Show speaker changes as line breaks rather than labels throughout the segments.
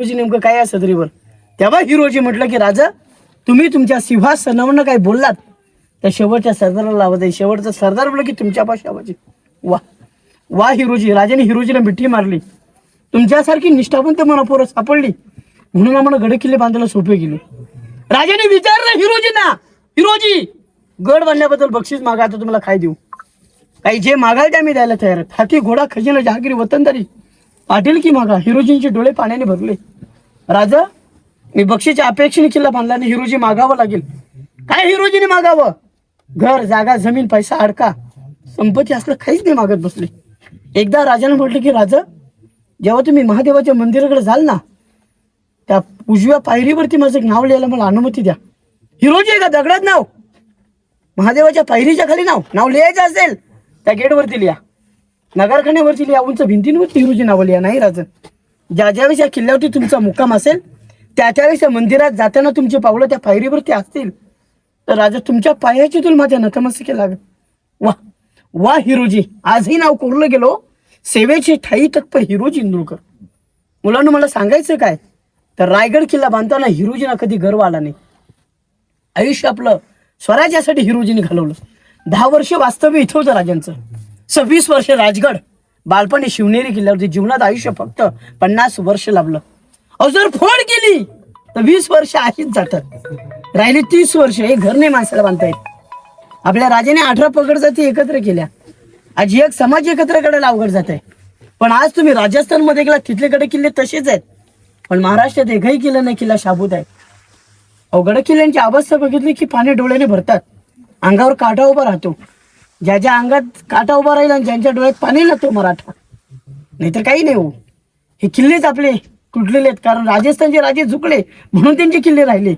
हिरोजी नेमकं काय असं तरी पण तेव्हा हिरोजी म्हटलं की राजा तुम्ही तुमच्या सिंहासनावरनं काय बोललात त्या शेवटच्या सरदाराला लावत आहे. शेवटचा सरदार म्हटलं की तुमच्या पाशी आवाजी. वा वा हिरोजी. राजाने हिरोजीला मिठी मारली. तुमच्यासारखी निष्ठावंत मला पोरं सापडली म्हणून आम्हाला गड किल्ले बांधायला सोपे गेले. राजाने विचारलं हिरोजींना, हिरोजी गड बांधल्याबद्दल बक्षीस मागा, आता तुम्हाला काय देऊ? काही जे मागाल ते आम्ही द्यायला तयार आहेत. हाती घोडा खजिना जहागिरी वतनदारी पाटील की मागा. हिरोजींचे डोळे पाण्याने भरले. राजा मी बक्षीच्या अपेक्षेने किल्ला बांधला आणि हिरोजी मागावं लागेल. काय हिरोजीने मागावं? घर जागा जमीन पैसा अडका संपत्ती असलं काहीच नाही मागत बसले. एकदा राजाने म्हटलं की राजा जेव्हा तुम्ही महादेवाच्या मंदिराकडे जाल ना त्या उजव्या पायरीवरती माझं एक नाव लिहायला मला अनुमती द्या. हिरोजी का दगडात नाव? महादेवाच्या पायरीच्या खाली नाव लिहायचं असेल त्या गेटवरती लिहा, नगरखान्यावरती लिहा, उंच भिंतींवरती हिरोजी नावं लिहा. नाही राजा, ज्या ज्यावेळेस या किल्ल्यावरती तुमचा मुक्काम असेल त्या त्यावेळेस या मंदिरात जाताना तुमचे पावलं त्या पायरीवरती असतील तर राजा तुमच्या पायाची तुला माझ्या नतमस्तके लागेल. वा वा हिरोजी. आजही नाव कोरलं गेलो सेवेची ठाई तत्पर हिरोजी इंदुरकर. मुलांना मला सांगायचं काय तर रायगड किल्ला बांधताना हिरोजीना कधी गर्व आला नाही. आयुष्य आपलं स्वराज्यासाठी हिरोजीने घालवलं. 10 वर्ष वास्तव्य इथं होतं राजांचं, 26 वर्ष राजगड, बालपणी शिवनेरी किल्ल्यावरती. जीवनात आयुष्य फक्त 50 वर्ष लाभलं. अहो जर फोड केली तर 20 वर्ष अशीच जातात. राहिली 30 वर्ष. हे घर नाही माणसाला बांधता येत. आपल्या राजाने 18 पगड जाती एकत्र केल्या. आज एक समाज एकत्र करायला अवघड जात आहे. पण आज तुम्ही राजस्थानमध्ये गेला तिथले गड किल्ले तसेच आहेत, पण महाराष्ट्रात एकही किल्ला नाही किल्ला शाबूत आहे. अहो गड किल्ल्यांची अवस्था बघितली की पाणी डोळ्याने भरतात, अंगावर काटा उभा राहतो. ज्याच्या अंगात काटा उभा राहील आणि ज्यांच्या डोळ्यात पाणी लागतो मराठा, नाहीतर काही नाही. हो हे किल्लेच आपले तुटलेले आहेत कारण राजस्थानचे राजे झुकले म्हणून त्यांचे किल्ले राहिले.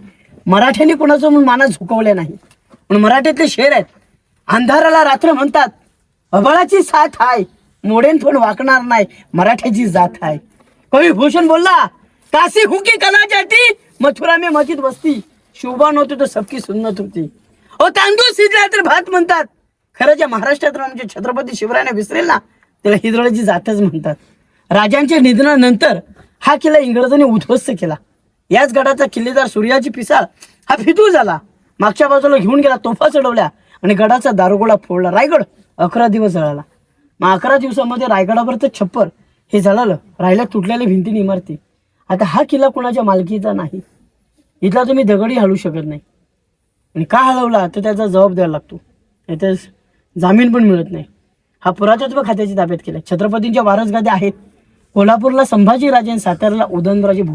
मराठ्यांनी कोणाचं म्हणून माना झुकवल्या नाही. पण मराठ्यातले शेर आहेत. अंधाराला रात्र म्हणतात, अबळाची साथ आहे, मोडेन पण वाकणार नाही, मराठ्याची जात आहे. कवी भूषण बोलला, काशी हुकी कला जाती, मथुरा में मस्जिद बसती, शोभा नव्हती तर सबकी सुन्नत होती. ओ तांदूळ शिजला तर भात म्हणतात. खरं ज्या महाराष्ट्रात म्हणजे छत्रपती शिवरायांना विसरेल ना त्याला हिदळाची जातच म्हणतात. राजांच्या निधनानंतर हा किल्ला इंग्रजांनी उद्ध्वस्त केला. याच गडाचा किल्लेदार सूर्याजी पिसाळ हा फितूर झाला. मागच्या बाजूला घेऊन गेला, तोफा चढवल्या आणि गडाचा दारुगोळा फोडला. रायगड 11 दिवस जळाला. मग 11 दिवसामध्ये रायगडावरचं छप्पर हे जळालं. राहिल्या तुटलेल्या भिंतीने इमारती. आता हा किल्ला कोणाच्या मालकीचा नाही. इथला तुम्ही दगडी हलवू शकत नाही. आणि का हलवला तर त्याचा जबाब द्यायला लागतो, नाहीतर जामीन पण मिळत नाही. हा पुरातत्व खात्याची ताब्यात केला. छत्रपतींच्या वारसगाद्या आहेत. कोल्हापूरला संभाजीराजे आणि साताऱ्याला उदयनराजे भोसले.